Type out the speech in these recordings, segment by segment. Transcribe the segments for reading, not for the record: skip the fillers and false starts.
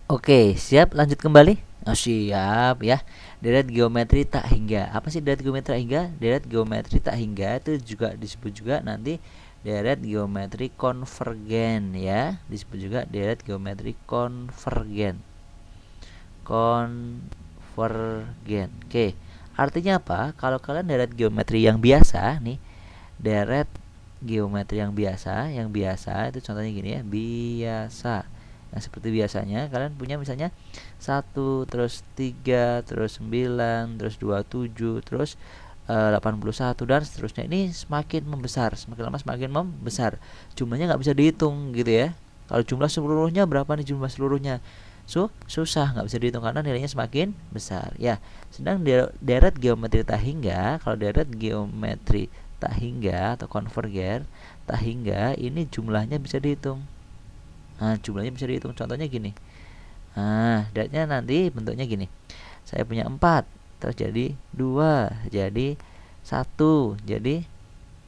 Oke, siap lanjut kembali? Oh, siap ya. Deret geometri tak hingga. Apa sih deret geometri tak hingga? Deret geometri tak hingga itu juga disebut juga nanti deret geometri konvergen ya. Disebut juga deret geometri konvergen. Konvergen. Oke. Artinya apa? Kalau kalian deret geometri yang biasa nih, deret geometri yang biasa itu contohnya gini ya, biasa. Nah, seperti biasanya kalian punya misalnya 1 terus 3 terus 9 terus 27 terus 81 dan seterusnya. Ini semakin membesar, semakin lama semakin membesar. Jumlahnya nggak bisa dihitung gitu ya. Kalau jumlah seluruhnya berapa nih jumlah seluruhnya? Susah, nggak bisa dihitung karena nilainya semakin besar ya. Sedang deret geometri tak hingga, kalau deret geometri tak hingga atau konvergen tak hingga ini jumlahnya bisa dihitung. Nah, jumlahnya bisa dihitung. Contohnya gini. Nah, datanya nanti bentuknya gini. Saya punya 4, terus jadi 2, jadi 1, jadi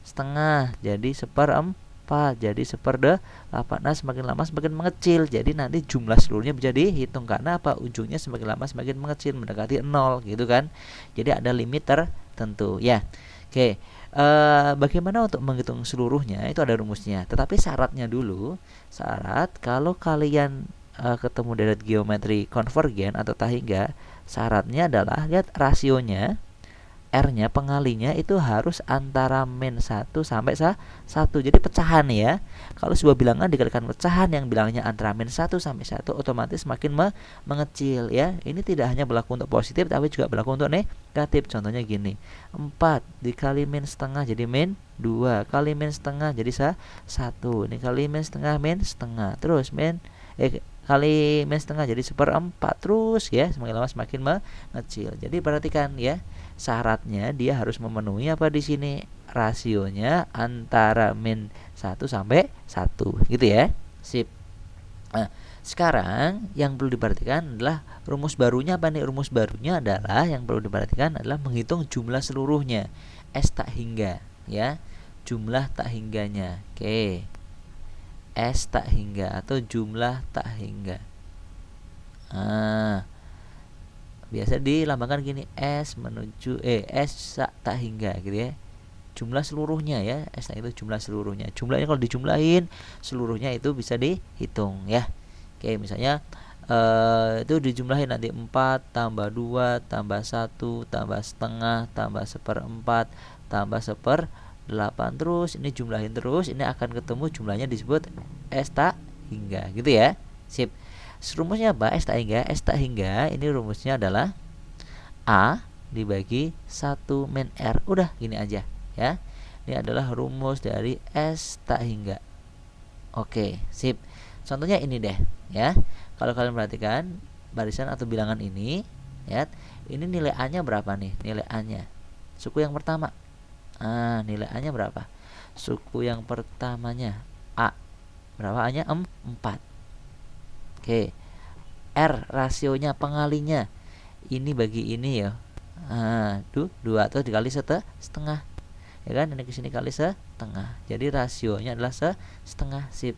setengah, jadi 1/4, jadi 1/8. Nah, semakin lama semakin mengecil. Jadi nanti jumlah seluruhnya bisa dihitung karena apa? Ujungnya semakin lama semakin mengecil mendekati 0 gitu kan. Jadi ada limit tertentu ya. Oke. Bagaimana untuk menghitung seluruhnya? Itu ada rumusnya. Tetapi syaratnya dulu, syarat kalau kalian ketemu deret geometri konvergen atau tak hingga, syaratnya adalah lihat rasionya, R-nya pengalinya itu harus antara min 1 sampai 1. Jadi pecahan ya. Kalau sebuah bilangan dikalikan pecahan yang bilangnya antara min 1 sampai 1 otomatis makin mengecil ya. Ini tidak hanya berlaku untuk positif tapi juga berlaku untuk negatif. Contohnya gini. 4 dikali min setengah jadi min 2 kali min setengah jadi 1. Ini kali min setengah min setengah. Terus kali min setengah jadi 1/4 terus ya. Semakin lama semakin mengecil. Jadi perhatikan ya. Syaratnya dia harus memenuhi apa di sini? Rasionya antara min 1 sampai 1 gitu ya. Sip. Nah, sekarang yang perlu diperhatikan adalah rumus barunya apa nih? Rumus barunya adalah yang perlu diperhatikan adalah menghitung jumlah seluruhnya. S tak hingga ya. Jumlah tak hingganya. Oke. S tak hingga atau jumlah tak hingga. Nah, biasa dilambangkan gini, S menuju S tak hingga gitu ya. Jumlah seluruhnya ya, S itu jumlah seluruhnya. Jumlahnya kalau dijumlahin seluruhnya itu bisa dihitung ya. Oke, misalnya itu dijumlahin nanti 4 tambah 2 tambah 1 tambah setengah tambah 1/4 tambah 1/8 terus ini jumlahin terus, ini akan ketemu jumlahnya disebut S tak hingga gitu ya. Sip. Rumusnya apa? S tak hingga. S tak hingga ini rumusnya adalah A dibagi 1 min R. Udah gini aja ya. Ini adalah rumus dari S tak hingga. Oke, sip. Contohnya ini deh ya. Kalau kalian perhatikan barisan atau bilangan ini ya. Ini nilai A-nya berapa nih? Nilai A-nya. Suku yang pertama. Nilai A-nya berapa? Suku yang pertamanya A. Berapa A-nya? 4. Oke. R rasionya pengalinya ini bagi ini ya. 2 atau dikali setengah. Ya kan? Ini ke sini kali setengah. Jadi rasionya adalah setengah. Sip.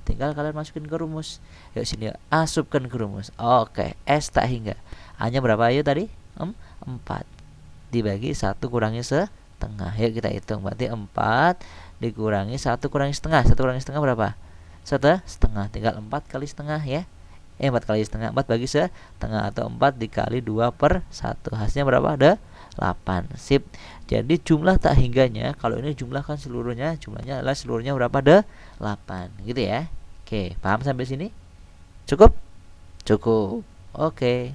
Tinggal kalian masukin ke rumus. Yuk sini asupkan ke rumus. Oke, S tak hingga. A-nya berapa ayo tadi? 4. Dibagi 1 kurangi setengah. Yuk kita hitung. Berarti 4 dikurangi 1 kurangi setengah. 1 kurangi setengah berapa? Setengah. Tinggal 4 kali setengah ya. 4 kali setengah. 4 bagi setengah atau 4 dikali 2/1. Hasilnya berapa? Ada 8. Sip. Jadi jumlah tak hingganya, kalau ini jumlahkan seluruhnya, jumlahnya adalah seluruhnya berapa? Ada 8 gitu ya. Oke, paham sampai sini? Cukup? Cukup. Oke.